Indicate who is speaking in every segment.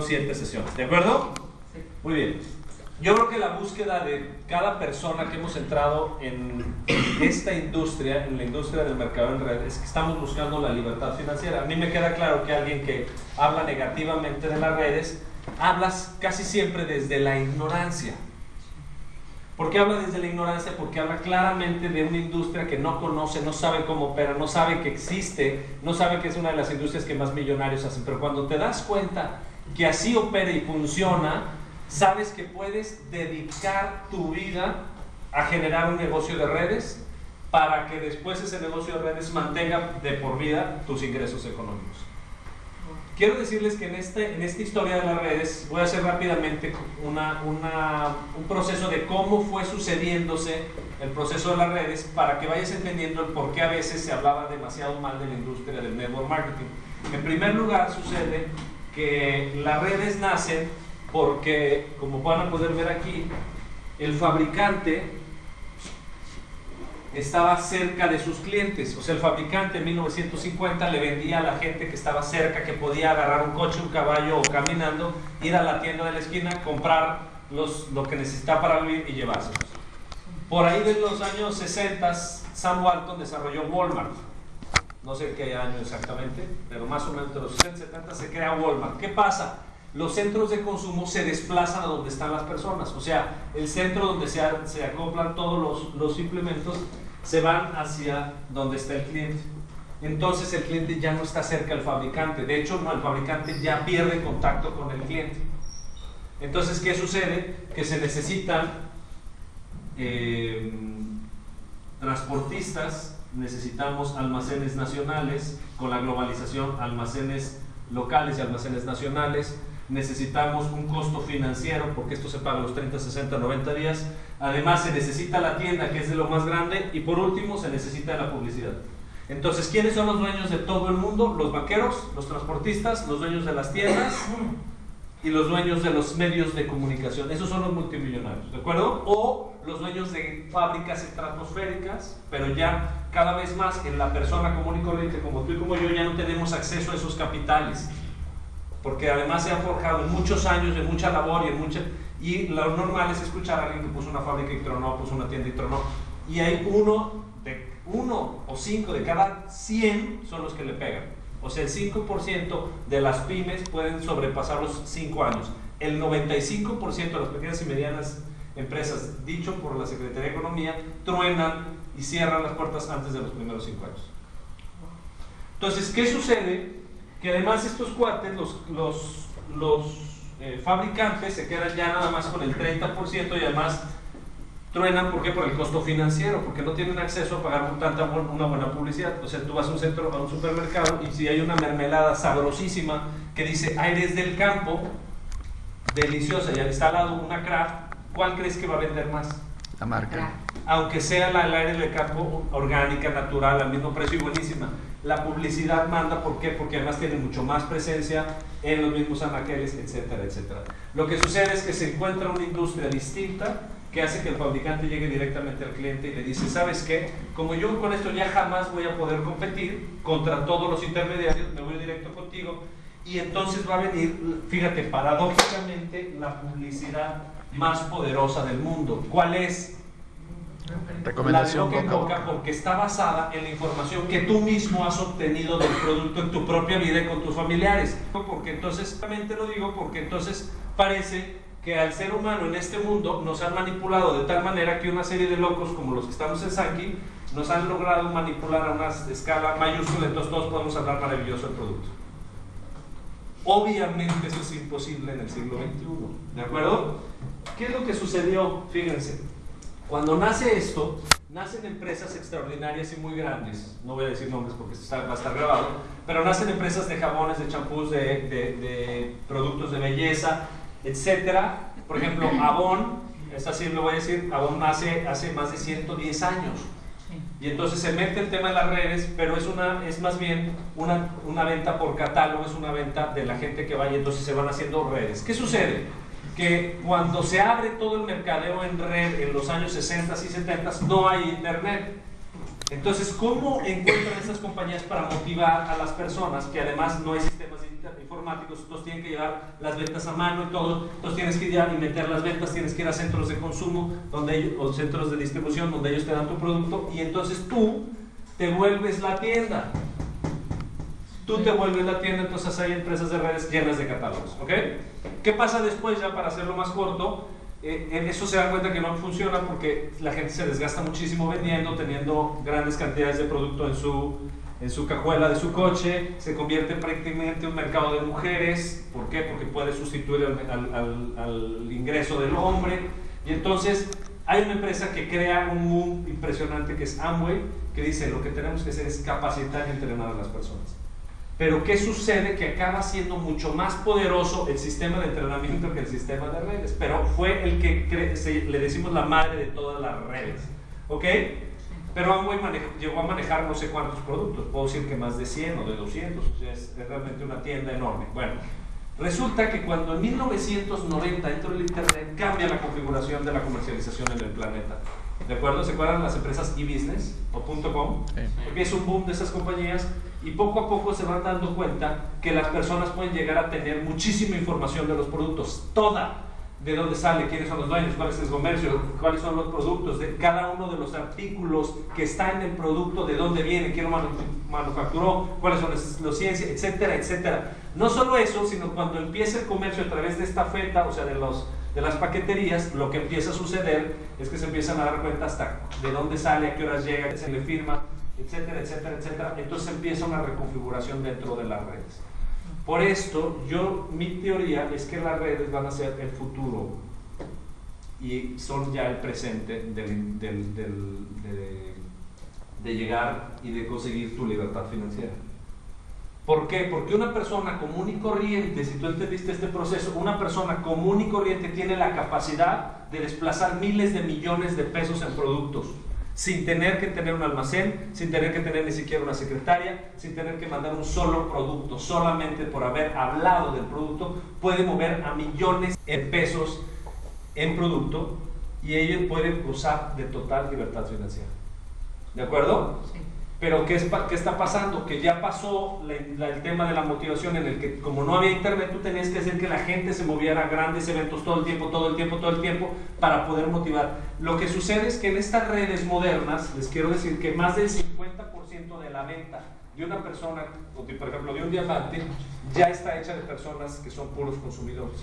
Speaker 1: 7 sesiones, ¿de acuerdo? Sí. Muy bien. Yo creo que la búsqueda de cada persona que hemos entrado en esta industria, en la industria del mercado en red, es que estamos buscando la libertad financiera. A mí me queda claro que alguien que habla negativamente de las redes, hablas casi siempre desde la ignorancia. ¿Por qué habla desde la ignorancia? Porque habla claramente de una industria que no conoce, no sabe cómo opera, no sabe que existe, no sabe que es una de las industrias que más millonarios hacen. Pero cuando te das cuenta que así opera y funciona, sabes que puedes dedicar tu vida a generar un negocio de redes para que después ese negocio de redes mantenga de por vida tus ingresos económicos. Quiero decirles que en esta historia de las redes voy a hacer rápidamente un proceso de cómo fue sucediéndose el proceso de las redes para que vayas entendiendo el por qué a veces se hablaba demasiado mal de la industria del network marketing. En primer lugar, sucede que las redes nacen porque, como van a poder ver aquí, el fabricante estaba cerca de sus clientes. O sea, el fabricante en 1950 le vendía a la gente que estaba cerca, que podía agarrar un coche, un caballo o caminando, ir a la tienda de la esquina, comprar lo que necesitaba para vivir y llevárselos. Por ahí de los años 60, Sam Walton desarrolló Walmart. No sé qué año exactamente, pero más o menos de los 60 y 70 se crea Walmart. ¿Qué pasa? Los centros de consumo se desplazan a donde están las personas. O sea, el centro donde se acoplan todos los implementos se van hacia donde está el cliente. Entonces el cliente ya no está cerca del fabricante. De hecho, no, el fabricante ya pierde contacto con el cliente. Entonces, ¿qué sucede? Que se necesitan transportistas, necesitamos almacenes nacionales, con la globalización, almacenes locales y almacenes nacionales. Necesitamos un costo financiero porque esto se paga los 30, 60, 90 días. Además se necesita la tienda, que es de lo más grande, y por último se necesita la publicidad. Entonces, ¿quiénes son los dueños de todo el mundo? Los banqueros, los transportistas, los dueños de las tiendas y los dueños de los medios de comunicación. Esos son los multimillonarios, ¿de acuerdo? O los dueños de fábricas estratosféricas, pero ya cada vez más en la persona común y corriente como tú y como yo ya no tenemos acceso a esos capitales, porque además se han forjado en muchos años de mucha labor y lo normal es escuchar a alguien que puso una fábrica y tronó, puso una tienda y tronó, y hay uno o 5 de cada 100 son los que le pegan. O sea, el 5% de las pymes pueden sobrepasar los 5 años. El 95% de las pequeñas y medianas empresas, dicho por la Secretaría de Economía, truenan y cierran las puertas antes de los primeros 5 años. Entonces, ¿qué sucede? Que además estos cuates, los fabricantes se quedan ya nada más con el 30% y además truenan. ¿Por qué? Por el costo financiero, porque no tienen acceso a pagar una buena publicidad. O sea, tú vas a un supermercado y si hay una mermelada sabrosísima que dice aires del campo, deliciosa, y han instalado una Kraft, ¿cuál crees que va a vender más?
Speaker 2: La marca.
Speaker 1: Aunque sea la aire del campo, orgánica, natural, al mismo precio y buenísima. La publicidad manda, ¿por qué? Porque además tiene mucho más presencia en los mismos anaqueles, etcétera, etcétera. Lo que sucede es que se encuentra una industria distinta que hace que el fabricante llegue directamente al cliente y le dice, ¿sabes qué? Como yo con esto ya jamás voy a poder competir contra todos los intermediarios, me voy directo contigo, y entonces va a venir, fíjate, paradójicamente, la publicidad más poderosa del mundo. ¿Cuál es?
Speaker 2: Recomendación
Speaker 1: la de boca en boca, porque está basada en la información que tú mismo has obtenido del producto en tu propia vida y con tus familiares. Porque entonces, realmente lo digo, porque entonces parece que al ser humano en este mundo nos han manipulado de tal manera que una serie de locos como los que estamos en Sankey nos han logrado manipular a una escala mayúscula, entonces todos podemos hablar maravilloso del producto. Obviamente eso es imposible en el siglo XXI, ¿de acuerdo? ¿Qué es lo que sucedió? Fíjense. Cuando nace esto, nacen empresas extraordinarias y muy grandes, no voy a decir nombres porque va a estar grabado, pero nacen empresas de jabones, de champús, de productos de belleza, etcétera. Por ejemplo, Avon, esta sí lo voy a decir, Avon nace hace más de 110 años. Y entonces se mete el tema de las redes, pero es más bien una venta por catálogo, es una venta de la gente que vaya, entonces se van haciendo redes. ¿Qué sucede? Que cuando se abre todo el mercadeo en red en los años 60 y 70 no hay internet. Entonces, ¿cómo encuentran estas compañías para motivar a las personas que además no hay sistemas de informáticos, entonces tienen que llevar las ventas a mano y todo, entonces tienes que ir y meter las ventas, tienes que ir a centros de consumo o centros de distribución donde ellos te dan tu producto, y entonces tú te vuelves la tienda. Tú te vuelves la tienda, entonces hay empresas de redes llenas de catálogos, ¿ok? ¿Qué pasa después, ya para hacerlo más corto? En eso se dan cuenta que no funciona porque la gente se desgasta muchísimo vendiendo, teniendo grandes cantidades de producto en su cajuela de su coche, se convierte prácticamente en un mercado de mujeres. ¿Por qué? Porque puede sustituir al ingreso del hombre, y entonces hay una empresa que crea un boom impresionante que es Amway, que dice lo que tenemos que hacer es capacitar y entrenar a las personas. Pero ¿qué sucede? Que acaba siendo mucho más poderoso el sistema de entrenamiento que el sistema de redes, pero fue el que le decimos la madre de todas las redes, ¿ok? Pero Amway llegó a manejar no sé cuántos productos, puedo decir que más de 100 o de 200, o sea, es realmente una tienda enorme. Bueno, resulta que cuando en 1990 entró el internet, cambia la configuración de la comercialización en el planeta. ¿De acuerdo? ¿Se acuerdan las empresas e-business o .com? Sí. Empieza un boom de esas compañías y poco a poco se van dando cuenta que las personas pueden llegar a tener muchísima información de los productos, toda, de dónde sale, quiénes son los dueños, cuál es el comercio, cuáles son los productos, de cada uno de los artículos que está en el producto, de dónde viene, quién lo manufacturó, cuáles son los ciencias, etcétera, etcétera. No solo eso, sino cuando empieza el comercio a través de esta feta, o sea, de las paqueterías, lo que empieza a suceder es que se empiezan a dar cuenta hasta de dónde sale, a qué horas llega, se le firma, etcétera, etcétera, etcétera. Entonces empieza una reconfiguración dentro de las redes. Por esto, mi teoría es que las redes van a ser el futuro y son ya el presente de llegar y de conseguir tu libertad financiera. ¿Por qué? Porque una persona común y corriente, si tú entendiste este proceso, una persona común y corriente tiene la capacidad de desplazar miles de millones de pesos en productos, sin tener que tener un almacén, sin tener que tener ni siquiera una secretaria, sin tener que mandar un solo producto. Solamente por haber hablado del producto puede mover a millones de pesos en producto, y ella puede gozar de total libertad financiera. ¿De acuerdo? Sí. Pero ¿qué está pasando? Que ya pasó el tema de la motivación, en el que como no había internet, tú tenías que hacer que la gente se moviera a grandes eventos todo el tiempo para poder motivar. Lo que sucede es que en estas redes modernas, les quiero decir que más del 50% de la venta de una persona, por ejemplo de un diamante, ya está hecha de personas que son puros consumidores.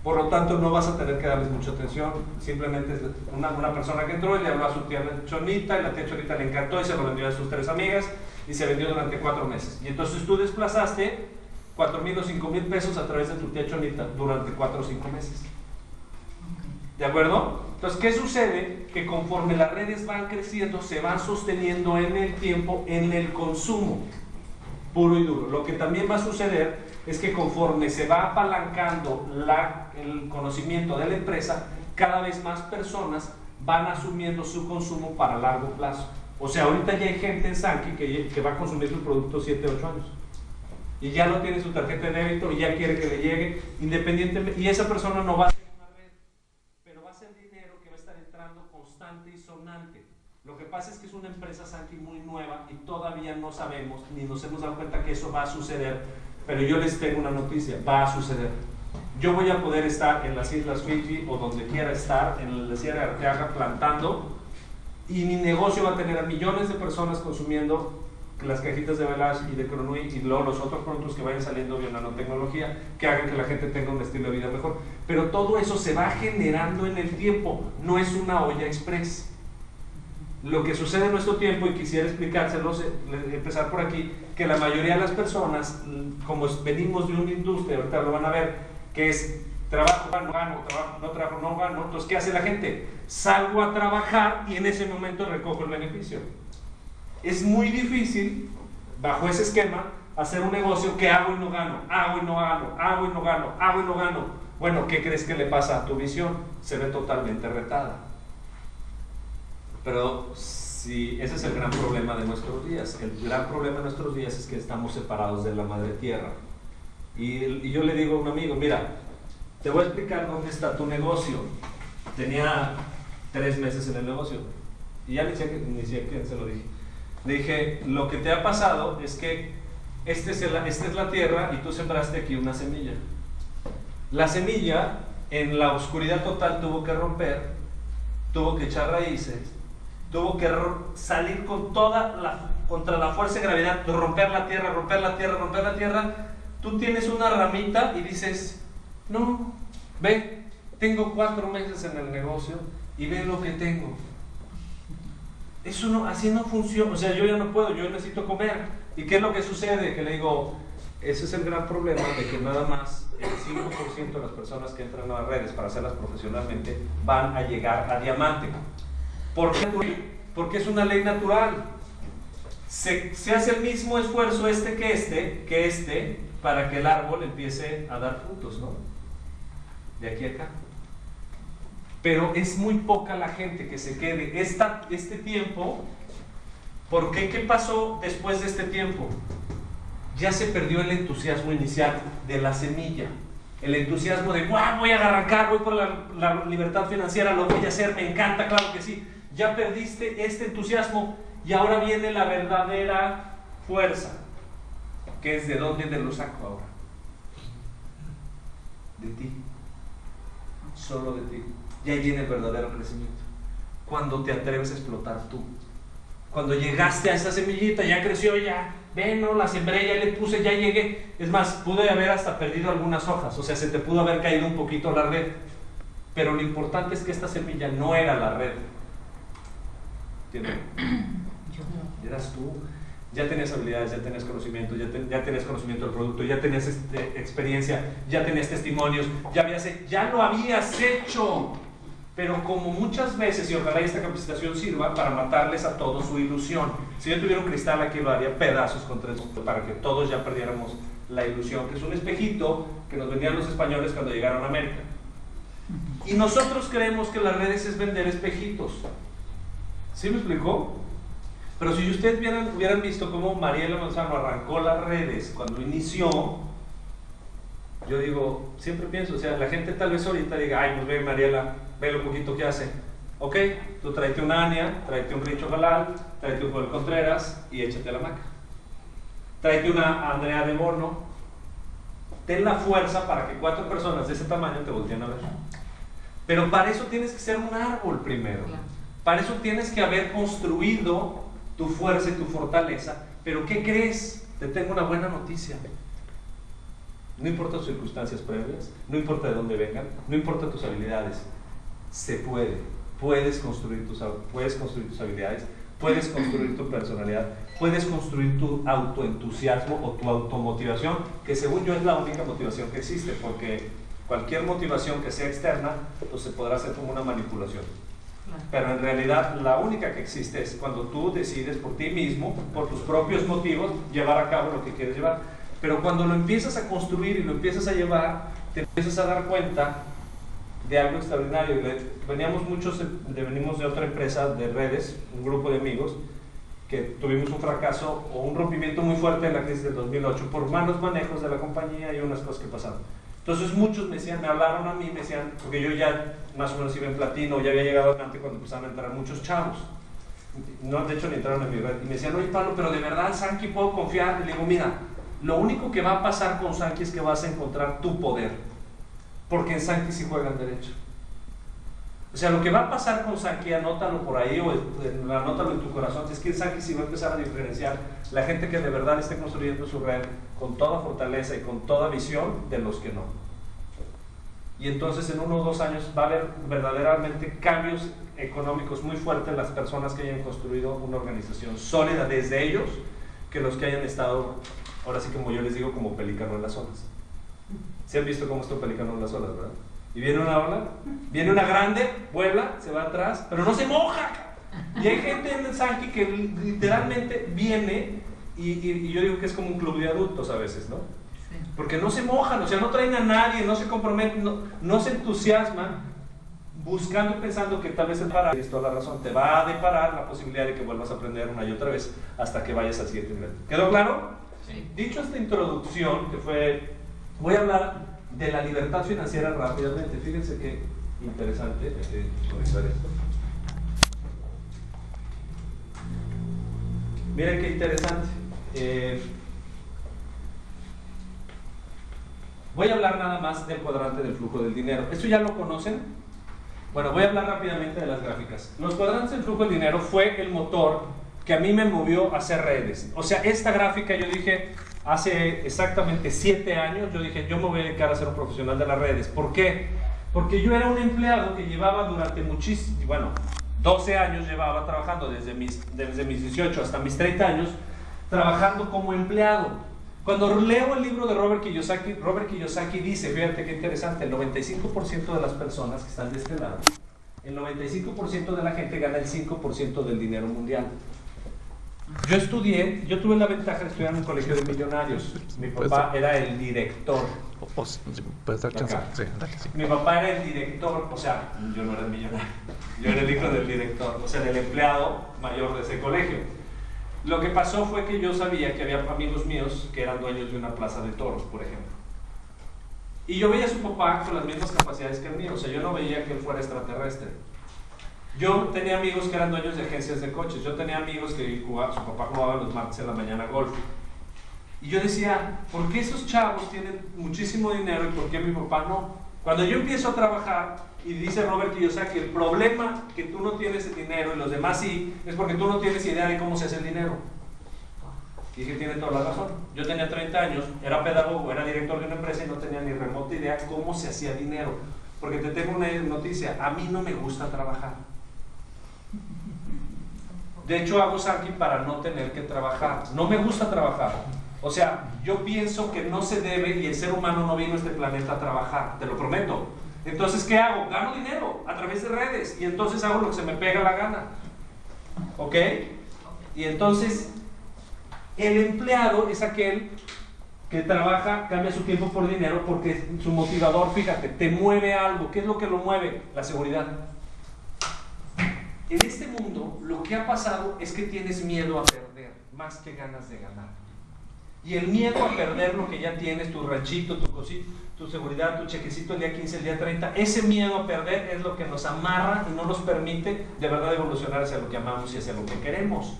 Speaker 1: Por lo tanto, no vas a tener que darles mucha atención. Simplemente es una persona que entró y le habló a su tía Chonita, y la tía Chonita le encantó y se lo vendió a sus 3 amigas, y se vendió durante 4 meses. Y entonces tú desplazaste 4,000 o 5,000 pesos a través de tu tía Chonita durante 4 o 5 meses. ¿De acuerdo? Entonces, ¿qué sucede? Que conforme las redes van creciendo, se van sosteniendo en el tiempo, en el consumo puro y duro. Lo que también va a suceder es que conforme se va apalancando el conocimiento de la empresa, cada vez más personas van asumiendo su consumo para largo plazo. O sea, ahorita ya hay gente en Sankey que va a consumir su producto 7 o 8 años. Y ya no tiene su tarjeta de débito y ya quiere que le llegue independientemente. Y esa persona no va a ser una red, pero va a ser dinero que va a estar entrando constante y sonante. Lo que pasa es que es una empresa Sankey muy nueva y todavía no sabemos, ni nos hemos dado cuenta que eso va a suceder. Pero yo les tengo una noticia, va a suceder. Yo voy a poder estar en las Islas Fiji o donde quiera estar, en la Sierra de Arteaga, plantando, y mi negocio va a tener a millones de personas consumiendo las cajitas de Velage y de Cronui, y luego los otros productos que vayan saliendo de nanotecnología que hagan que la gente tenga un estilo de vida mejor. Pero todo eso se va generando en el tiempo, no es una olla express. Lo que sucede en nuestro tiempo, y quisiera explicárselos, empezar por aquí, que la mayoría de las personas, como venimos de una industria, ahorita lo van a ver, que es trabajo, gano, trabajo, no trabajo, no gano. Entonces, ¿qué hace la gente? Salgo a trabajar y en ese momento recojo el beneficio. Es muy difícil, bajo ese esquema, hacer un negocio que hago y no gano, hago y no gano, hago y no gano, hago y no gano. Bueno, ¿qué crees que le pasa a tu visión? Se ve totalmente retada. Pero sí, ese es el gran problema de nuestros días. El gran problema de nuestros días es que estamos separados de la madre tierra. Y yo le digo a un amigo, mira, te voy a explicar dónde está tu negocio. Tenía 3 meses en el negocio y ya ni sé quién se lo dije. Le dije, lo que te ha pasado es que esta es la tierra y tú sembraste aquí una semilla. La semilla en la oscuridad total tuvo que romper, tuvo que echar raíces, tuvo que salir con contra la fuerza de gravedad, romper la tierra, romper la tierra, romper la tierra. Tú tienes una ramita y dices, no, ve, tengo 4 meses en el negocio y ve lo que tengo. Eso no, así no funciona. O sea, yo ya no puedo, yo necesito comer. ¿Y qué es lo que sucede? Que le digo, ese es el gran problema de que nada más el 5% de las personas que entran a las redes para hacerlas profesionalmente van a llegar a diamante. ¿Por qué? Porque es una ley natural. Se hace el mismo esfuerzo que este para que el árbol empiece a dar frutos, ¿no? De aquí a acá. Pero es muy poca la gente que se quede este tiempo. ¿Por qué? ¿Qué pasó después de este tiempo? Ya se perdió el entusiasmo inicial de la semilla. El entusiasmo de, ¡guau! Voy a arrancar, voy por la libertad financiera, lo voy a hacer, me encanta, claro que sí. Ya perdiste este entusiasmo y ahora viene la verdadera fuerza. ¿Qué es de dónde te lo saco ahora? De ti. Solo de ti. Y ahí viene el verdadero crecimiento. Cuando te atreves a explotar tú. Cuando llegaste a esa semillita, ya creció, ya, ven, no, la sembré, ya le puse, ya llegué. Es más, pude haber hasta perdido algunas hojas, o sea, se te pudo haber caído un poquito la red. Pero lo importante es que esta semilla no era la red. ¿Entiendes? Eras tú. Ya tenías habilidades, ya tenías conocimiento, ya tenías conocimiento del producto, ya tenías experiencia, ya tenías testimonios, ya lo habías hecho. Pero como muchas veces, y ojalá esta capacitación sirva para matarles a todos su ilusión. Si yo tuviera un cristal aquí, lo haría pedazos contra eso, para que todos ya perdiéramos la ilusión, que es un espejito que nos vendían los españoles cuando llegaron a América. Y nosotros creemos que las redes es vender espejitos. ¿Sí me explicó? Pero si ustedes hubieran visto cómo Mariela Manzano arrancó las redes cuando inició, yo digo, siempre pienso, o sea, la gente tal vez ahorita diga, ay, pues ve Mariela, ve lo poquito que hace. Ok, tú tráete una Ania, tráete un Richo Galal, tráete un Joel Contreras y échate a la maca. Tráete una Andrea de Bono. Ten la fuerza para que 4 personas de ese tamaño te volteen a ver. Pero para eso tienes que ser un árbol primero. Para eso tienes que haber construido tu fuerza y tu fortaleza. Pero ¿qué crees? Te tengo una buena noticia. No importa tus circunstancias previas, no importa de dónde vengan, no importa tus habilidades. Se puede. Puedes construir tus habilidades, puedes construir tu personalidad, puedes construir tu autoentusiasmo o tu automotivación, que según yo es la única motivación que existe, porque cualquier motivación que sea externa, pues se podrá hacer como una manipulación. Pero en realidad la única que existe es cuando tú decides por ti mismo, por tus propios motivos, llevar a cabo lo que quieres llevar. Pero cuando lo empiezas a construir y lo empiezas a llevar, te empiezas a dar cuenta de algo extraordinario. Venimos de otra empresa de redes, un grupo de amigos, que tuvimos un fracaso o un rompimiento muy fuerte en la crisis del 2008 por malos manejos de la compañía y unas cosas que pasaron. Entonces muchos me hablaron a mí, me decían, porque yo ya más o menos iba en platino, ya había llegado adelante cuando empezaron a entrar muchos chavos. No, de hecho ni entraron en mi red. Y me decían, oye Pablo, pero de verdad Sankey puedo confiar. Y le digo, mira, lo único que va a pasar con Sankey es que vas a encontrar tu poder. Porque en Sankey sí juegan derecho. O sea, lo que va a pasar con Sankey, anótalo por ahí o anótalo en tu corazón, es que en Sankey sí va a empezar a diferenciar la gente que de verdad esté construyendo su red con toda fortaleza y con toda visión de los que no. Y entonces en 1 o 2 años va a haber verdaderamente cambios económicos muy fuertes en las personas que hayan construido una organización sólida desde ellos, que los que hayan estado, ahora sí como yo les digo, como pelícano en las olas. ¿Sí han visto cómo está un pelícano en las olas, verdad? Y viene una ola, viene una grande, vuela, se va atrás, pero no se moja. Y hay gente en el Sankey que literalmente viene, y yo digo que es como un club de adultos a veces, ¿no? Sí. Porque no se mojan, o sea, no traen a nadie, no se comprometen, no se entusiasman, buscando, pensando que tal vez el parar, tienes toda la razón, te va a deparar la posibilidad de que vuelvas a aprender una y otra vez hasta que vayas al siguiente nivel. ¿Quedó claro? Sí. Dicho esta introducción, que fue, voy a hablar de la libertad financiera rápidamente. Fíjense qué interesante conectar esto. Miren qué interesante. Voy a hablar nada más del cuadrante del flujo del dinero. ¿Esto ya lo conocen? Bueno, voy a hablar rápidamente de las gráficas. Los cuadrantes del flujo del dinero fue el motor que a mí me movió a hacer redes. O sea, esta gráfica yo dije hace exactamente 7 años, yo dije, yo me voy a dedicar a ser un profesional de las redes. ¿Por qué? Porque yo era un empleado que llevaba durante 12 años llevaba trabajando desde mis 18 hasta mis 30 años, trabajando como empleado. Cuando leo el libro de Robert Kiyosaki dice, fíjate qué interesante, el 95% de las personas que están de este lado, el 95% de la gente gana el 5% del dinero mundial. Yo tuve la ventaja de estudiar en un colegio de millonarios. Mi papá era el director. Mi papá era el director, o sea, yo no era el millonario, yo era el hijo del director, o sea, del empleado mayor de ese colegio. Lo que pasó fue que yo sabía que había amigos míos que eran dueños de una plaza de toros, por ejemplo. Y yo veía a su papá con las mismas capacidades que el mío, o sea, yo no veía que él fuera extraterrestre. Yo tenía amigos que eran dueños de agencias de coches, yo tenía amigos que su papá jugaba los martes en la mañana golf. Y yo decía, ¿por qué esos chavos tienen muchísimo dinero y por qué mi papá no? Cuando yo empiezo a trabajar, y dice Robert Kiyosaki, el problema que tú no tienes el dinero y los demás sí, es porque tú no tienes idea de cómo se hace el dinero. Y dije, tiene toda la razón. Yo tenía 30 años, era pedagogo, era director de una empresa y no tenía ni remota idea cómo se hacía dinero. Porque te tengo una noticia, a mí no me gusta trabajar. De hecho, hago Sankey para no tener que trabajar. No me gusta trabajar. O sea, yo pienso que no se debe y el ser humano no vino a este planeta a trabajar, te lo prometo. Entonces, ¿qué hago? Gano dinero a través de redes y entonces hago lo que se me pega la gana. ¿Ok? Y entonces, el empleado es aquel que trabaja, cambia su tiempo por dinero porque su motivador, fíjate, te mueve algo. ¿Qué es lo que lo mueve? La seguridad. En este mundo, lo que ha pasado es que tienes miedo a perder más que ganas de ganar. Y el miedo a perder lo que ya tienes, tu ranchito, tu cosito, tu seguridad, tu chequecito el día 15, el día 30, ese miedo a perder es lo que nos amarra y no nos permite de verdad evolucionar hacia lo que amamos y hacia lo que queremos.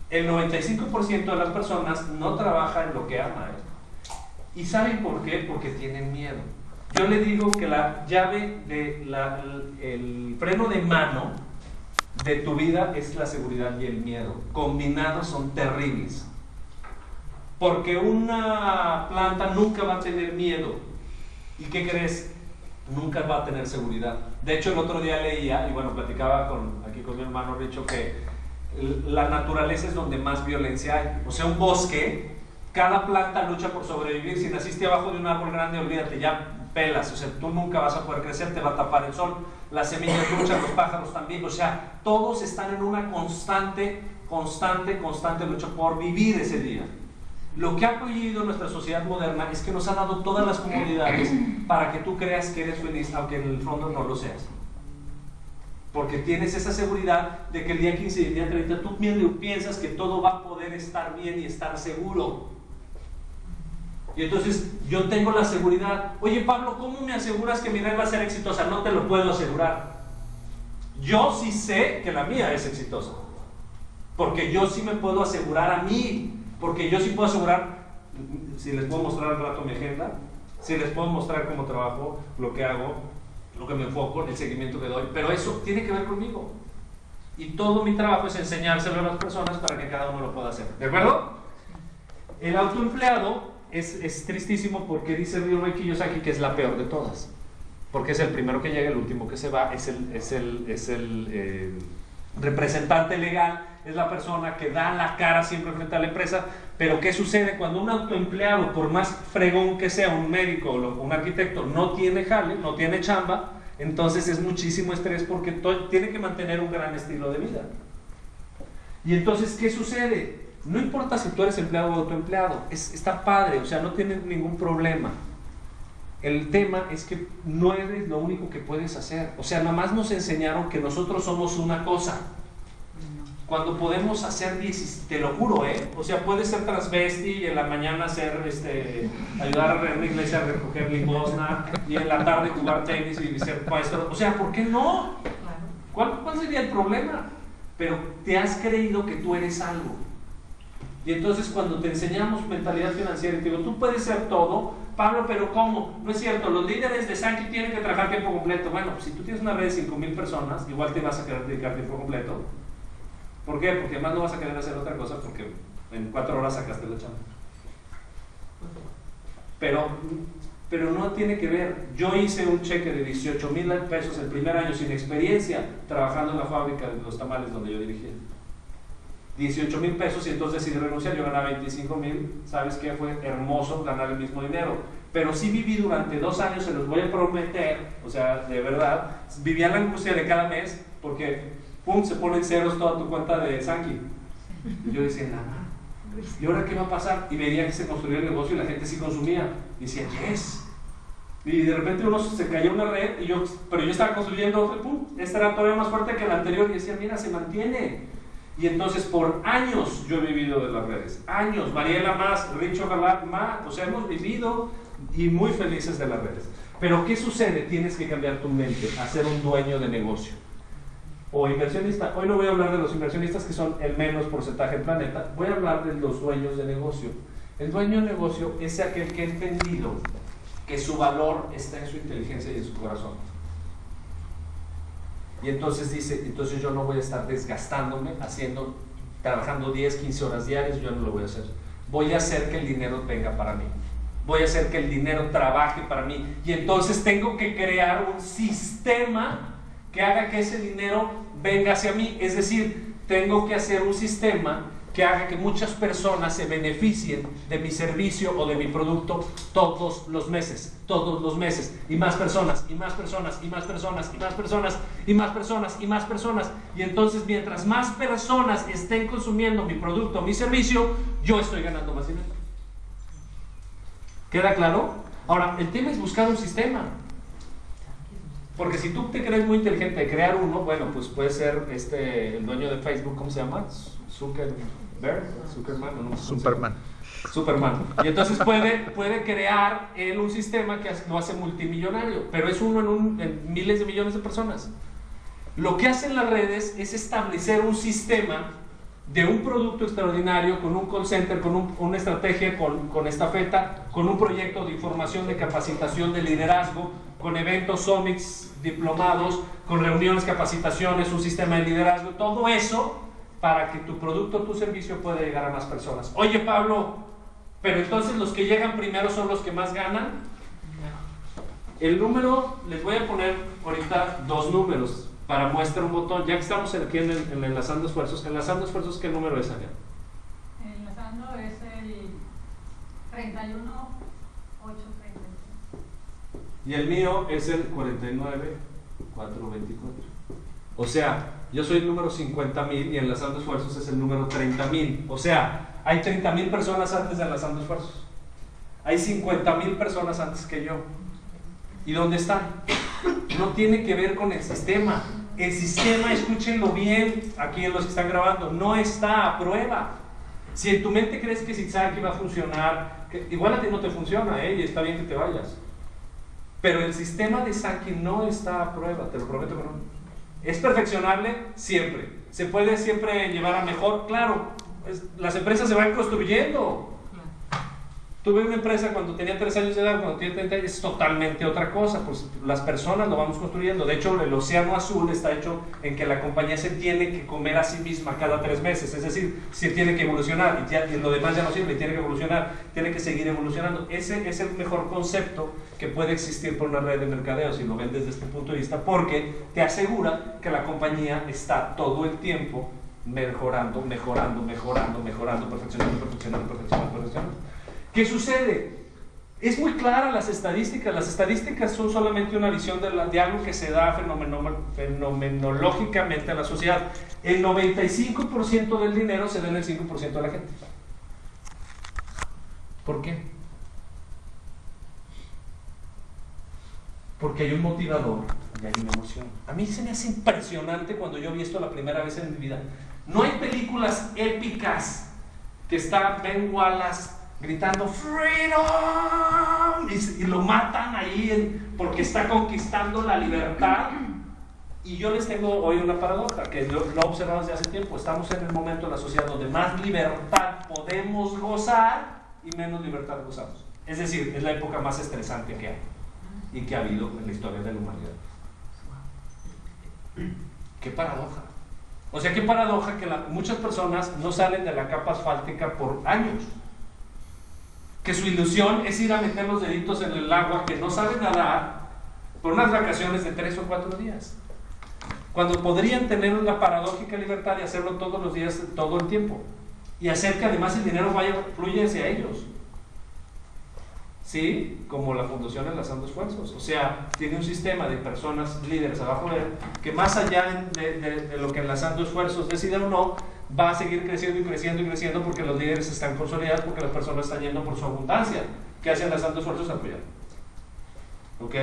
Speaker 1: El 95% de las personas no trabaja en lo que ama. ¿Y saben por qué? Porque tienen miedo. Yo le digo que la llave, el freno de mano de tu vida es la seguridad y el miedo. Combinados son terribles. Porque una planta nunca va a tener miedo. ¿Y qué crees? Nunca va a tener seguridad. De hecho, el otro día leía, y bueno, platicaba aquí con mi hermano Richo, que la naturaleza es donde más violencia hay. O sea, un bosque, cada planta lucha por sobrevivir. Si naciste abajo de un árbol grande, olvídate, ya pelas. O sea, tú nunca vas a poder crecer, te va a tapar el sol. Las semillas luchan, los pájaros también. O sea, todos están en una constante lucha por vivir ese día. Lo que ha prohibido nuestra sociedad moderna es que nos ha dado todas las comodidades para que tú creas que eres feliz, aunque en el fondo no lo seas. Porque tienes esa seguridad de que el día 15 y el día 30 tú piensas que todo va a poder estar bien y estar seguro. Y entonces yo tengo la seguridad. Oye Pablo, ¿cómo me aseguras que mi red va a ser exitosa? No te lo puedo asegurar. Yo sí sé que la mía es exitosa. Porque yo sí me puedo asegurar a mí. Porque yo sí puedo asegurar, si les puedo mostrar al rato mi agenda, si les puedo mostrar cómo trabajo, lo que hago, lo que me enfoco, el seguimiento que doy, pero eso tiene que ver conmigo. Y todo mi trabajo es enseñárselo a las personas para que cada uno lo pueda hacer. ¿De acuerdo? El autoempleado es tristísimo porque dice Robert Kiyosaki que es la peor de todas. Porque es el primero que llega, el último que se va, es el representante legal, es la persona que da la cara siempre frente a la empresa. Pero ¿qué sucede cuando un autoempleado, por más fregón que sea, un médico o un arquitecto, no tiene jale, no tiene chamba? Entonces es muchísimo estrés porque tiene que mantener un gran estilo de vida. Y entonces, ¿qué sucede? No importa si tú eres empleado o autoempleado, está padre, o sea, no tienes ningún problema. El tema es que no eres lo único que puedes hacer. O sea, nada más nos enseñaron que nosotros somos una cosa. Cuando podemos hacer 10, te lo juro, o sea, puedes ser transvesti y en la mañana ayudar a una iglesia a recoger limosna y en la tarde jugar tenis y ser maestro. O sea, ¿por qué no? ¿Cuál sería el problema? Pero te has creído que tú eres algo. Y entonces cuando te enseñamos mentalidad financiera y te digo, tú puedes ser todo, Pablo, pero ¿cómo? No es cierto, los líderes de Sankey tienen que trabajar tiempo completo. Bueno, si tú tienes una red de 5,000 personas, igual te vas a querer dedicar tiempo completo. ¿Por qué? Porque además no vas a querer hacer otra cosa porque en 4 horas sacaste la chamba. Pero no tiene que ver. Yo hice un cheque de 18,000 pesos el primer año sin experiencia trabajando en la fábrica de los tamales donde yo dirigía. 18,000 pesos y entonces decidí renunciar. Yo ganaba 25,000. ¿Sabes qué? Fue hermoso ganar el mismo dinero. Pero sí viví durante 2 años, se los voy a prometer, o sea, de verdad, vivía la angustia de cada mes porque, pum, se ponen ceros toda tu cuenta de Sankey. Y yo decía, nada. ¿Y ahora qué va a pasar? Y veía que se construía el negocio y la gente sí consumía. Y decía, yes. Y de repente uno se cayó una red, pero yo estaba construyendo otro, y pum, esta era todavía más fuerte que la anterior. Y decía, mira, se mantiene. Y entonces por años yo he vivido de las redes. Años. Mariela más, Richo Galán más. O sea, hemos vivido y muy felices de las redes. Pero ¿qué sucede? Tienes que cambiar tu mente a ser un dueño de negocio. O inversionista. Hoy no voy a hablar de los inversionistas, que son el menos porcentaje del planeta. Voy a hablar de los dueños de negocio. El dueño de negocio es aquel que ha entendido que su valor está en su inteligencia y en su corazón. Y entonces dice, entonces yo no voy a estar desgastándome trabajando 10, 15 horas diarias. Yo no lo voy a hacer. Voy a hacer que el dinero venga para mí. Voy a hacer que el dinero trabaje para mí. Y entonces tengo que crear un sistema que haga que ese dinero venga hacia mí. Es decir, tengo que hacer un sistema que haga que muchas personas se beneficien de mi servicio o de mi producto todos los meses, y más personas, y más personas, y más personas, y más personas, y más personas, y más personas. Y entonces, mientras más personas estén consumiendo mi producto o mi servicio, yo estoy ganando más dinero. ¿Queda claro? Ahora, el tema es buscar un sistema. Porque si tú te crees muy inteligente de crear uno, bueno, pues puede ser el dueño de Facebook, ¿cómo se llama? Superman. Y entonces puede crear él un sistema que lo hace multimillonario, pero es uno en miles de millones de personas. Lo que hacen las redes es establecer un sistema de un producto extraordinario, con un call center, con una estrategia, con estafeta, con un proyecto de información, de capacitación, de liderazgo, con eventos, summits, diplomados, con reuniones, capacitaciones, un sistema de liderazgo, todo eso para que tu producto o tu servicio pueda llegar a más personas. Oye, Pablo, pero entonces los que llegan primero son los que más ganan. El número, les voy a poner ahorita 2 números para muestra un botón, ya que estamos aquí en Enlazando Esfuerzos. Enlazando Esfuerzos, ¿qué número es, Ania?
Speaker 3: Enlazando es el 31830.
Speaker 1: Y el mío es el 49424. O sea, yo soy el número 50,000 y Enlazando Esfuerzos es el número 30,000. O sea, hay 30,000 personas antes de Enlazando Esfuerzos. Hay 50,000 personas antes que yo. ¿Y dónde están? No tiene que ver con el sistema. El sistema, escúchenlo bien, aquí en los que están grabando, no está a prueba. Si en tu mente crees que Sankey va a funcionar, igual a ti no te funciona, y está bien que te vayas. Pero el sistema de Sankey no está a prueba, te lo prometo que no. ¿Es perfeccionable? Siempre. ¿Se puede siempre llevar a mejor? Claro. Las empresas se van construyendo. Tuve una empresa cuando tenía 3 años de edad, cuando tiene 30 años, es totalmente otra cosa. Pues las personas lo vamos construyendo. De hecho, el océano azul está hecho en que la compañía se tiene que comer a sí misma cada 3 meses. Es decir, se tiene que evolucionar y lo demás ya no sirve, y tiene que evolucionar, tiene que seguir evolucionando. Ese es el mejor concepto que puede existir por una red de mercadeo, si lo ven desde este punto de vista, porque te asegura que la compañía está todo el tiempo mejorando, perfeccionando. ¿Qué sucede? Es muy clara las estadísticas. Las estadísticas son solamente una visión de algo que se da fenomenológicamente a la sociedad. El 95% del dinero se da en el 5% de la gente. ¿Por qué? Porque hay un motivador y hay una emoción. A mí se me hace impresionante cuando yo vi esto la primera vez en mi vida. No hay películas épicas que está Ben Wallace gritando ¡Freedom! Y lo matan ahí porque está conquistando la libertad. Y yo les tengo hoy una paradoja que lo he observado desde hace tiempo. Estamos en el momento de la sociedad donde más libertad podemos gozar y menos libertad gozamos. Es decir, es la época más estresante que hay y que ha habido en la historia de la humanidad. ¡Qué paradoja! O sea, qué paradoja que muchas personas no salen de la capa asfáltica por años. Que su ilusión es ir a meter los deditos en el agua, que no saben nadar, por unas vacaciones de 3 o 4 días. Cuando podrían tener una paradójica libertad de hacerlo todos los días, todo el tiempo. Y hacer que además el dinero fluya hacia ellos. ¿Sí? Como la Fundación Enlazando Esfuerzos. O sea, tiene un sistema de personas líderes abajo de él, que más allá de lo que Enlazando Esfuerzos decida o no, va a seguir creciendo y creciendo y creciendo, porque los líderes están consolidados, porque las personas están yendo por su abundancia. ¿Qué hace Enlazando Esfuerzos? Apoyar. ¿Ok?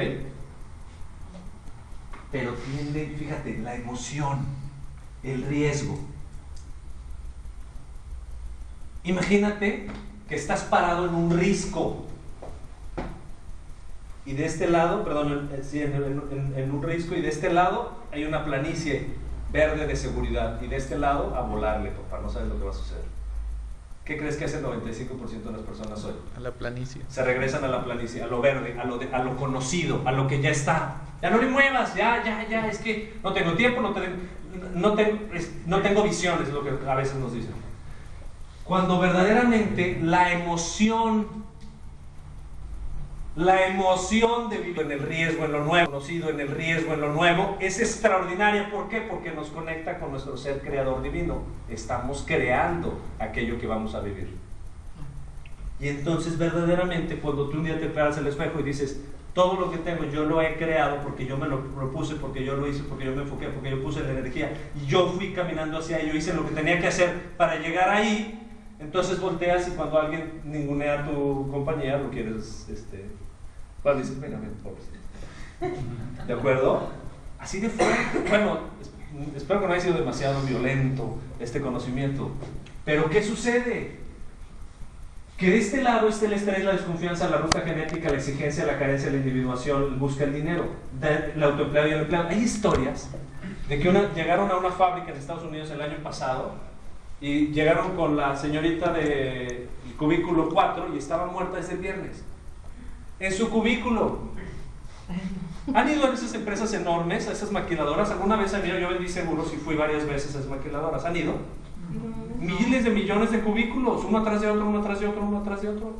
Speaker 1: Pero tiene, fíjate, la emoción, el riesgo. Imagínate que estás parado en un risco. Y de este lado, perdón, sí, en un risco, y de este lado hay una planicie verde de seguridad, y de este lado a volarle, papá, no sabes lo que va a suceder. ¿Qué crees que hace el 95% de las personas hoy?
Speaker 2: A la planicie.
Speaker 1: Se regresan a la planicie, a lo verde, a lo conocido, a lo que ya está. Ya no le muevas, ya, es que no tengo tiempo, no tengo visiones, es lo que a veces nos dicen. Cuando verdaderamente la emoción de vivir en el riesgo, en lo nuevo, conocido, en el riesgo, en lo nuevo, es extraordinaria. ¿Por qué? Porque nos conecta con nuestro ser creador divino. Estamos creando aquello que vamos a vivir. Y entonces verdaderamente cuando tú un día te paras al espejo y dices, todo lo que tengo yo lo he creado porque yo me lo propuse, porque yo lo hice, porque yo me enfoqué, porque yo puse la energía, y yo fui caminando hacia ahí, yo hice lo que tenía que hacer para llegar ahí. Entonces volteas y cuando alguien ningunea a tu compañía, lo quieres, bueno, dices, venga, pobrecito. ¿De acuerdo? Así de fuerte. Bueno, espero que no haya sido demasiado violento este conocimiento. Pero ¿qué sucede? Que de este lado está el estrés, la desconfianza, la ruta genética, la exigencia, la carencia, la individuación, busca el dinero, el autoempleado y el empleado. Hay historias de que llegaron a una fábrica en Estados Unidos el año pasado y llegaron con la señorita del cubículo 4 y estaba muerta desde el viernes. En su cubículo. ¿Han ido a esas empresas enormes, a esas maquiladoras? ¿Alguna vez han ido? Yo vendí seguros y fui varias veces a esas maquiladoras. ¿Han ido? Miles de millones de cubículos, uno atrás de otro, uno atrás de otro, uno atrás de otro.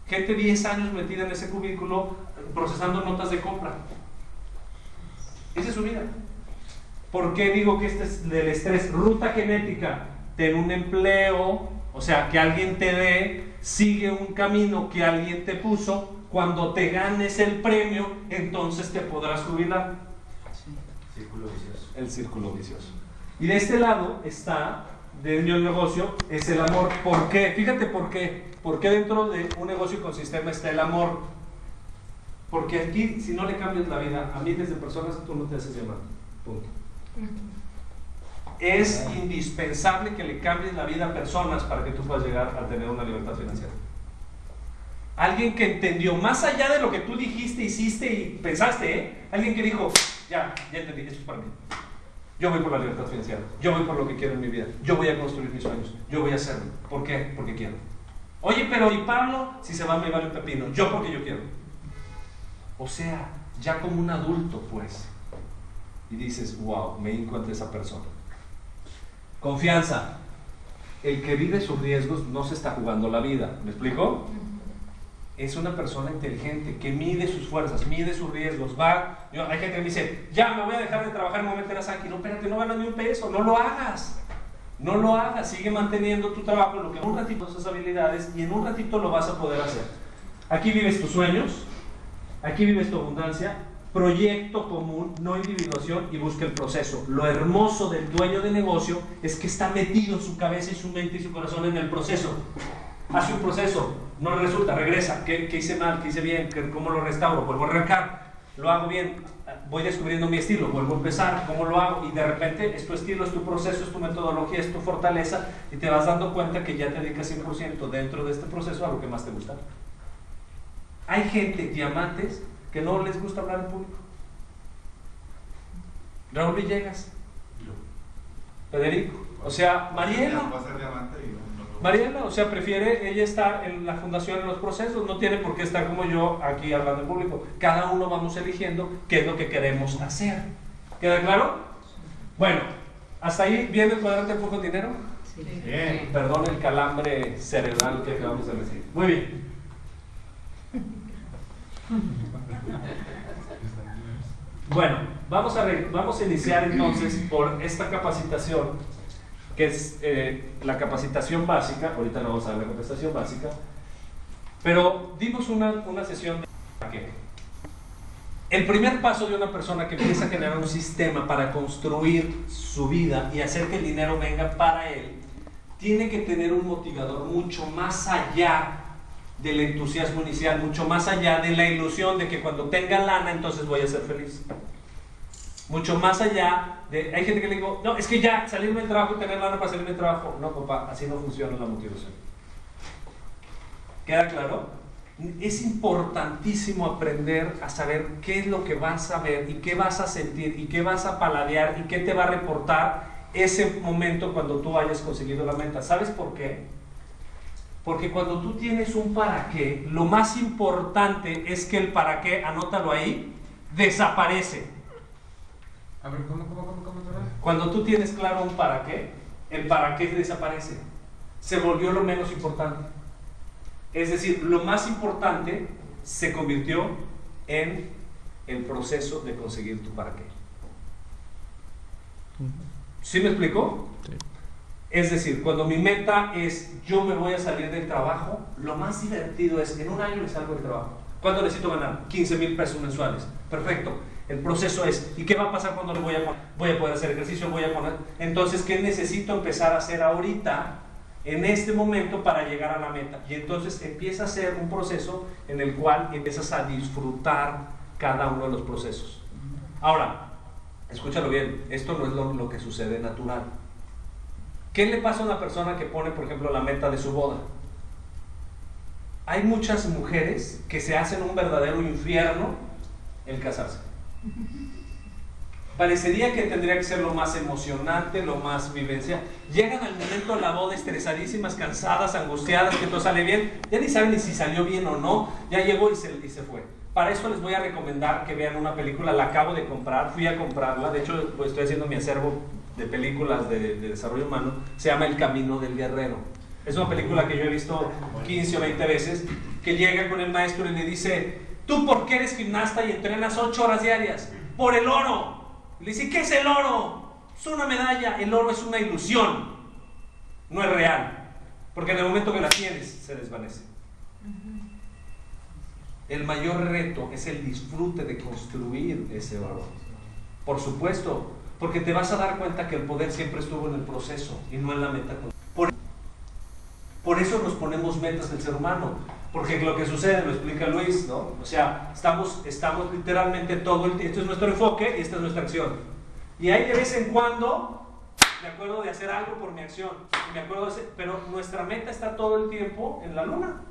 Speaker 1: Gente 10 años metida en ese cubículo procesando notas de compra. Esa es su vida. ¿Por qué digo que este es del estrés? Ruta genética. Ten un empleo, o sea, que alguien te dé, sigue un camino que alguien te puso. Cuando te ganes el premio, entonces te podrás jubilar.
Speaker 4: Círculo vicioso.
Speaker 1: El círculo vicioso. Y de este lado está, dentro del negocio, es el amor. ¿Por qué? Fíjate por qué. ¿Por qué dentro de un negocio con sistema está el amor? Porque aquí, si no le cambias la vida a miles de personas, tú no te haces llamar. Punto. Es indispensable que le cambies la vida a personas para que tú puedas llegar a tener una libertad financiera. Alguien que entendió más allá de lo que tú dijiste, hiciste y pensaste, alguien que dijo, ya entendí, esto es para mí. Yo voy por la libertad financiera, yo voy por lo que quiero en mi vida, yo voy a construir mis sueños, yo voy a hacerlo. ¿Por qué? Porque quiero. Oye, pero ¿y Pablo? Si se va me vale un pepino. Yo porque yo quiero. O sea, ya como un adulto, pues. Y dices, wow, me hinco ante esa persona. Confianza. El que vive sus riesgos no se está jugando la vida. ¿Me explico? Es una persona inteligente que mide sus fuerzas, mide sus riesgos. Hay gente que me dice, ya me voy a dejar de trabajar, me voy a meter a Sanki. No, espérate, no ganas ni un peso, no lo hagas. No lo hagas, sigue manteniendo tu trabajo, lo que en un ratito esas habilidades y en un ratito lo vas a poder hacer. Aquí vives tus sueños, aquí vives tu abundancia, proyecto común, no individuación, y busca el proceso. Lo hermoso del dueño de negocio es que está metido su cabeza y su mente y su corazón en el proceso. Hace un proceso, no le resulta, regresa. ¿Qué hice mal? ¿Qué hice bien? ¿Cómo lo restauro? Vuelvo a arrancar. Lo hago bien, voy descubriendo mi estilo, vuelvo a empezar. ¿Cómo lo hago? Y de repente es tu estilo, es tu proceso, es tu metodología, es tu fortaleza, y te vas dando cuenta que ya te dedicas 100% dentro de este proceso a lo que más te gusta. Hay gente, diamantes, que no les gusta hablar en público. Raúl Villegas, Federico, o sea, Marielo.
Speaker 4: Va a ser diamante y no
Speaker 1: Mariela, o sea, prefiere ella estar en la fundación, en los procesos, no tiene por qué estar como yo aquí hablando en público. Cada uno vamos eligiendo qué es lo que queremos hacer. ¿Queda claro? Bueno, ¿hasta ahí viene el cuadrante de flujo de dinero?
Speaker 3: Sí.
Speaker 1: Bien, perdón el calambre cerebral que acabamos de recibir. Muy bien. Bueno, vamos a iniciar entonces por esta capacitación, que es la capacitación básica. Ahorita no vamos a ver la capacitación básica, pero dimos una sesión de que el primer paso de una persona que empieza a generar un sistema para construir su vida y hacer que el dinero venga para él, tiene que tener un motivador mucho más allá del entusiasmo inicial, mucho más allá de la ilusión de que cuando tenga lana entonces voy a ser feliz. Mucho más allá de... Hay gente que le digo, no, es que ya salirme del trabajo y tener lana para salirme del trabajo. No, papá, así no funciona la motivación. ¿Queda claro? Es importantísimo aprender a saber qué es lo que vas a ver y qué vas a sentir y qué vas a paladear y qué te va a reportar ese momento cuando tú hayas conseguido la meta. ¿Sabes por qué? Porque cuando tú tienes un para qué, lo más importante es que el para qué, anótalo ahí, desaparece.
Speaker 4: A ver, ¿cómo?
Speaker 1: Cuando tú tienes claro un para qué, el para qué desaparece. Se volvió lo menos importante. Es decir, lo más importante se convirtió en el proceso de conseguir tu para qué. ¿Sí me explico?
Speaker 2: Sí.
Speaker 1: Es decir, cuando mi meta es yo me voy a salir del trabajo, lo más divertido es en un año me salgo del trabajo. ¿Cuánto necesito ganar? 15,000 pesos mensuales. Perfecto. El proceso es, ¿y qué va a pasar cuando le voy a poner? Voy a poder hacer ejercicio, voy a poner... Entonces, ¿qué necesito empezar a hacer ahorita, en este momento, para llegar a la meta? Y entonces empieza a ser un proceso en el cual empiezas a disfrutar cada uno de los procesos. Ahora, escúchalo bien, esto no es lo que sucede natural. ¿Qué le pasa a una persona que pone, por ejemplo, la meta de su boda? Hay muchas mujeres que se hacen un verdadero infierno el casarse. Parecería que tendría que ser lo más emocionante, lo más vivencial. Llegan al momento de la boda estresadísimas, cansadas, angustiadas, que todo sale bien. Ya ni saben ni si salió bien o no. Ya llegó y se fue. Para eso les voy a recomendar que vean una película. La acabo de comprar, fui a comprarla. De hecho, pues, estoy haciendo mi acervo de películas de desarrollo humano. Se llama El Camino del Guerrero. Es una película que yo he visto 15 o 20 veces. Que llega con el maestro y le dice: ¿tú por qué eres gimnasta y entrenas 8 horas diarias? Por el oro. Le dice: ¿qué es el oro? Es una medalla. El oro es una ilusión, no es real, porque en el momento que la tienes se desvanece. El mayor reto es el disfrute de construir ese oro. Por supuesto, porque te vas a dar cuenta que el poder siempre estuvo en el proceso y no en la meta. Por eso nos ponemos metas del ser humano, porque lo que sucede, lo explica Luis, ¿no? O sea, estamos literalmente todo el tiempo. Esto es nuestro enfoque y esta es nuestra acción. Y hay de vez en cuando me acuerdo de hacer algo por mi acción, y me acuerdo de hacer, pero nuestra meta está todo el tiempo en la luna.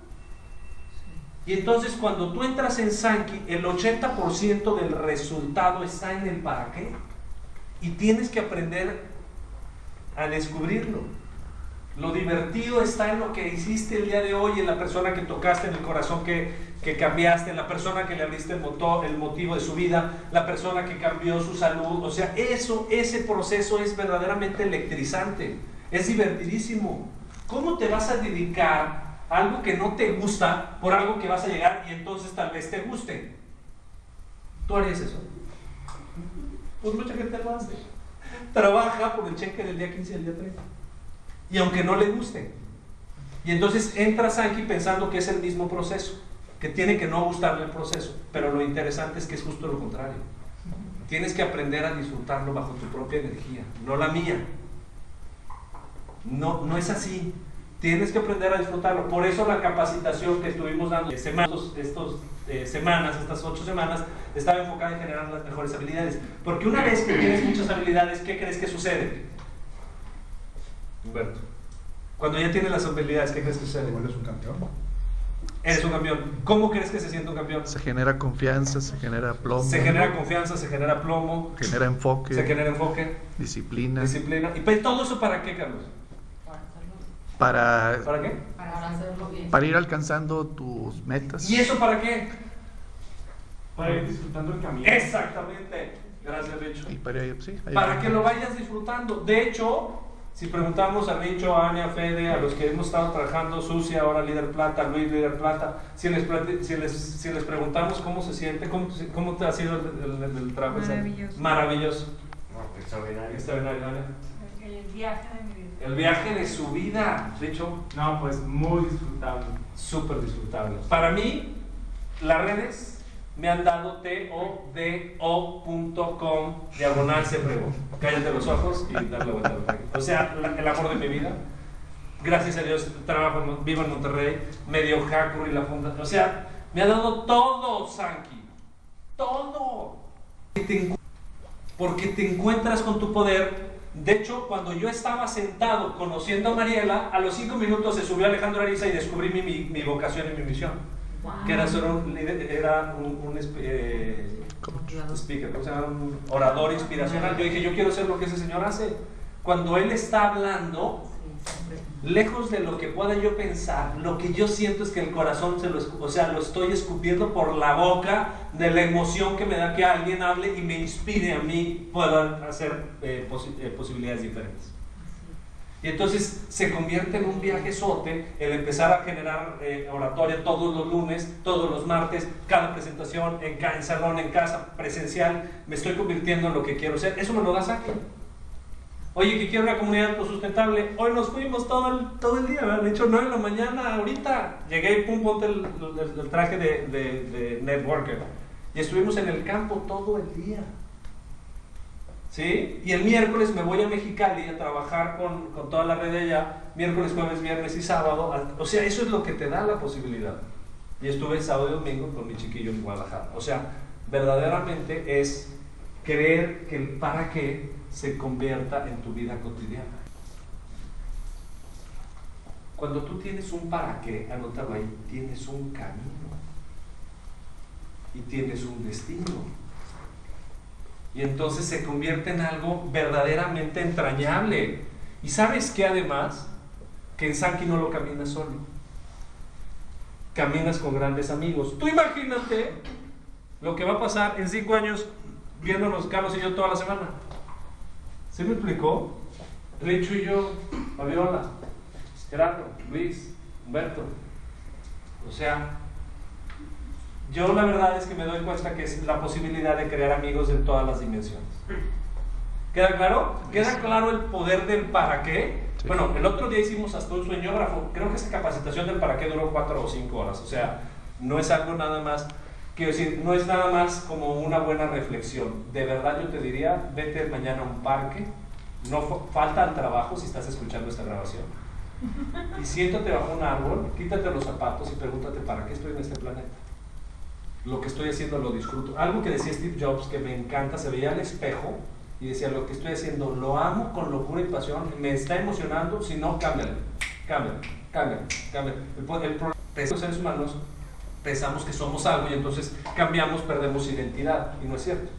Speaker 1: Y entonces cuando tú entras en Sankey, el 80% del resultado está en el para qué. Y tienes que aprender a descubrirlo. Lo divertido está en lo que hiciste el día de hoy, en la persona que tocaste, en el corazón que cambiaste, en la persona que le abriste el motivo de su vida, la persona que cambió su salud. O sea, ese proceso es verdaderamente electrizante, es divertidísimo. ¿Cómo te vas a dedicar a algo que no te gusta por algo que vas a llegar y entonces tal vez te guste? ¿Tú harías eso? Pues mucha gente lo hace. Trabaja por el cheque del día 15 y el día 30. Y aunque no le guste. Y entonces entra Sankey pensando que es el mismo proceso, que tiene que no gustarle el proceso. Pero lo interesante es que es justo lo contrario. Tienes que aprender a disfrutarlo bajo tu propia energía, no la mía. No es así. Tienes que aprender a disfrutarlo. Por eso la capacitación que estuvimos dando estas 8 semanas, estaba enfocada en generar las mejores habilidades. Porque una vez que tienes muchas habilidades, ¿qué crees que sucede? Humberto, cuando ya tienes las habilidades, ¿qué crees que sucede?
Speaker 5: ¿Eres un campeón?
Speaker 1: Eres un campeón. ¿Cómo crees que se siente un campeón?
Speaker 2: Se genera confianza, se genera plomo.
Speaker 1: Se genera confianza, se genera plomo.
Speaker 2: Genera enfoque.
Speaker 1: Se genera enfoque.
Speaker 2: Disciplina.
Speaker 1: Disciplina. ¿Y todo eso para qué, Carlos?
Speaker 2: para,
Speaker 1: ¿Para qué?
Speaker 3: Para hacerlo bien.
Speaker 2: para ir alcanzando tus metas.
Speaker 1: ¿Y eso para qué?
Speaker 4: Para ir disfrutando el camino.
Speaker 1: Exactamente. Gracias, Richo.
Speaker 2: Y para, sí, ahí
Speaker 1: Para
Speaker 2: va.
Speaker 1: que lo vayas disfrutando. De hecho, si preguntamos a Richo, a Ania, a Fede, a los que hemos estado trabajando, Susi, ahora líder plata, Luis, líder plata, si les preguntamos cómo se siente, cómo te ha sido el trabajo.
Speaker 3: Maravilloso.
Speaker 1: Maravilloso.
Speaker 5: No, extraordinario.
Speaker 1: Extraordinario, Ania.
Speaker 3: El viaje de mi vida.
Speaker 1: El viaje de su vida, Richo,
Speaker 4: No, pues muy disfrutable.
Speaker 1: súper disfrutable. Para mí, las redes me han dado todo.com/se-fregó. Cállate los ojos y darle vuelta a la página. O sea, el amor de mi vida. Gracias a Dios, trabajo, vivo en Monterrey, medio Hackur y la funda. O sea, me ha dado todo, Sanki. Todo. Porque te encuentras con tu poder. De hecho, cuando yo estaba sentado conociendo a Mariela, a los 5 minutos se subió Alejandro Ariza y descubrí mi vocación y mi misión. Que era ser un speaker, o sea, un orador inspiracional. Yo dije, yo quiero ser lo que ese señor hace. Cuando él está hablando, lejos de lo que pueda yo pensar, lo que yo siento es que el corazón lo estoy escupiendo por la boca de la emoción que me da que alguien hable y me inspire a mí poder hacer posibilidades diferentes. Y entonces se convierte en un viajezote el empezar a generar oratoria todos los lunes, todos los martes, cada presentación, en salón, en casa, presencial. Me estoy convirtiendo en lo que quiero ser. Eso me lo da Saki. Oye, que quiero una comunidad sustentable. Hoy nos fuimos todo el día, ¿verdad? De hecho, 9 de la mañana, ahorita. Llegué y pum, ponte el traje de networker. Y estuvimos en el campo todo el día. ¿Sí? Y el miércoles me voy a Mexicali a trabajar con toda la red de allá, miércoles, jueves, viernes y sábado. O sea, eso es lo que te da la posibilidad. Y estuve sábado y domingo con mi chiquillo en Guadalajara. O sea, verdaderamente es creer que el para qué se convierta en tu vida cotidiana. Cuando tú tienes un para qué, anótalo ahí, tienes un camino y tienes un destino. Y entonces se convierte en algo verdaderamente entrañable. Y sabes que además, que en Sanki no lo caminas solo. Caminas con grandes amigos. Tú imagínate lo que va a pasar en 5 años viéndonos Carlos y yo toda la semana. ¿Sí me explicó? Richo y yo, Fabiola, Gerardo, Luis, Humberto. O sea, yo la verdad es que me doy cuenta que es la posibilidad de crear amigos en todas las dimensiones. ¿Queda claro? ¿Queda claro el poder del para qué?
Speaker 2: Sí.
Speaker 1: Bueno, el otro día hicimos hasta un sueñógrafo. Creo que esa capacitación del para qué duró 4 o 5 horas. O sea, no es algo nada más, quiero decir, no es nada más como una buena reflexión. De verdad yo te diría, vete mañana a un parque. No falta el trabajo si estás escuchando esta grabación. Y siéntate bajo un árbol, quítate los zapatos y pregúntate para qué estoy en este planeta. Lo que estoy haciendo lo disfruto. Algo que decía Steve Jobs que me encanta, se veía al espejo y decía, lo que estoy haciendo lo amo con locura y pasión, me está emocionando, si no, cámbiale. El problema es que los seres humanos pensamos que somos algo y entonces cambiamos, perdemos identidad, y no es cierto.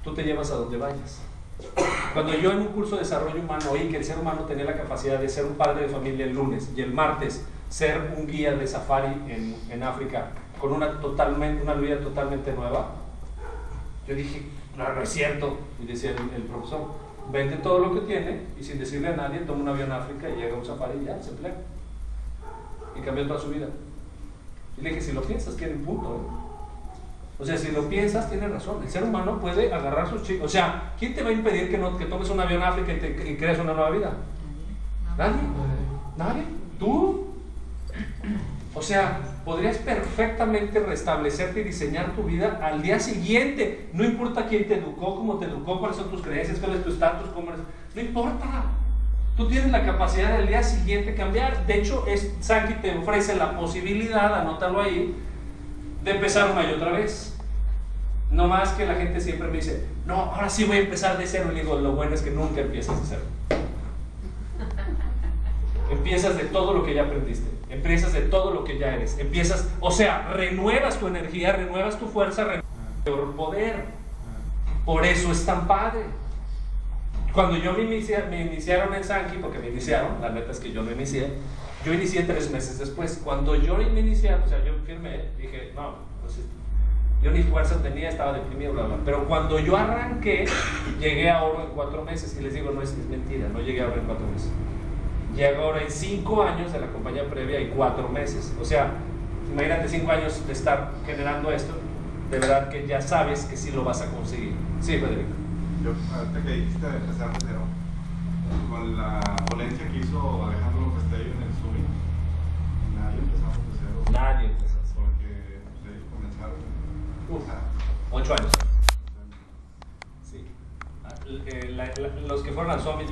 Speaker 1: Tú te llevas a donde vayas. Cuando yo en un curso de desarrollo humano oí que el ser humano tenía la capacidad de ser un padre de familia el lunes y el martes ser un guía de safari en África con una vida totalmente nueva, yo dije, no es cierto. Y decía el profesor, vende todo lo que tiene y sin decirle a nadie toma un avión a África y llega a un safari y ya se emplea y cambió toda su vida. Y le dije, si lo piensas tiene un punto, O sea, si lo piensas, tienes razón. El ser humano puede agarrar sus chicos. O sea, ¿quién te va a impedir que tomes un avión a África y crees una nueva vida? ¿Nadie? ¿Nadie? ¿Tú? O sea, podrías perfectamente restablecerte y diseñar tu vida al día siguiente. No importa quién te educó, cómo te educó, cuáles son tus creencias, cuál es tu estatus, cómo eres. No importa. Tú tienes la capacidad del día siguiente cambiar. De hecho, Sanki te ofrece la posibilidad, anótalo ahí, de empezar una y otra vez. No más que la gente siempre me dice, no, ahora sí voy a empezar de cero. Y le digo, lo bueno es que nunca empiezas de cero. Empiezas de todo lo que ya aprendiste. Empiezas de todo lo que ya eres. Empiezas, o sea, renuevas tu energía, renuevas tu fuerza, renuevas tu poder. Por eso es tan padre. Cuando yo me iniciaron en Sankey, porque me iniciaron, la neta es que yo no inicié, yo inicié 3 meses después. Cuando yo me inicié, o sea, yo firmé, dije, no, pues, yo ni fuerza tenía, estaba deprimido, bla, bla. Pero cuando yo arranqué, llegué a oro en 4 meses. Y les digo, no es mentira, no llegué a oro en 4 meses. Llegué a oro en 5 años de la compañía previa y 4 meses. O sea, imagínate 5 años de estar generando esto, de verdad que ya sabes que sí lo vas a conseguir. Sí, Federico.
Speaker 5: Yo, ahorita que dijiste de empezar de cero, con la ponencia que hizo Alejandro Castello en el Zoom, nadie empezamos de cero.
Speaker 1: Nadie empezó.
Speaker 5: Porque ellos comenzaron.
Speaker 1: 8 años. Sí. Los que fueron al Summit